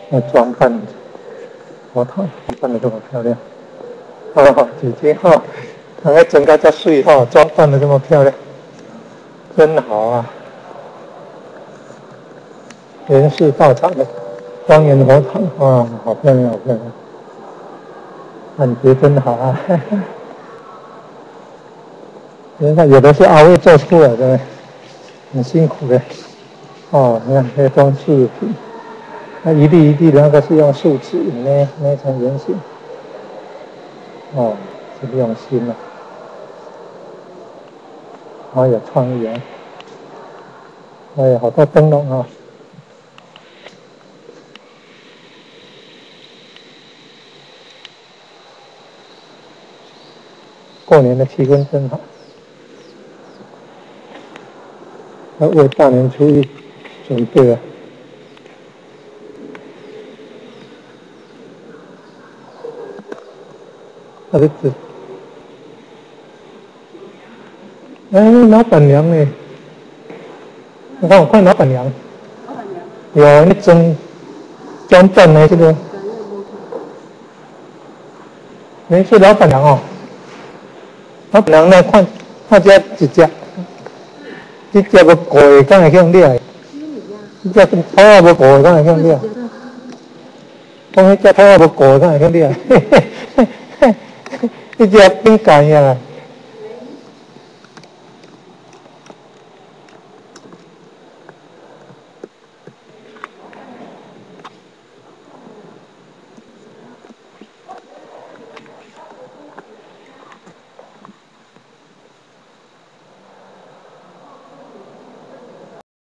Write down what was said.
那装扮，我看扮的这么漂亮，哦，姐姐哈，看来整个在水哈，装扮的这么漂亮，真好啊！元氏道场的庄严佛堂啊，好漂亮，好漂亮，感觉真好啊！你看，有的是熬夜做出来的，很辛苦的。哦，你看这些装饰品，那一粒一粒的那个是用树脂捏成圆形。哦，是用心了，好有创意啊！哎呀，好多灯笼啊！过年的气氛真好。要为大年初一准备了。儿子，哎，老板娘呢？你看，我看老板娘。老板娘。有那装扮呢，这个。没是老板娘哦。老板娘呢？看这一只，这只无过的，敢会向掠？这只头也无过的，敢会向掠？讲迄只头也无过的，敢会向掠？这只变干呀！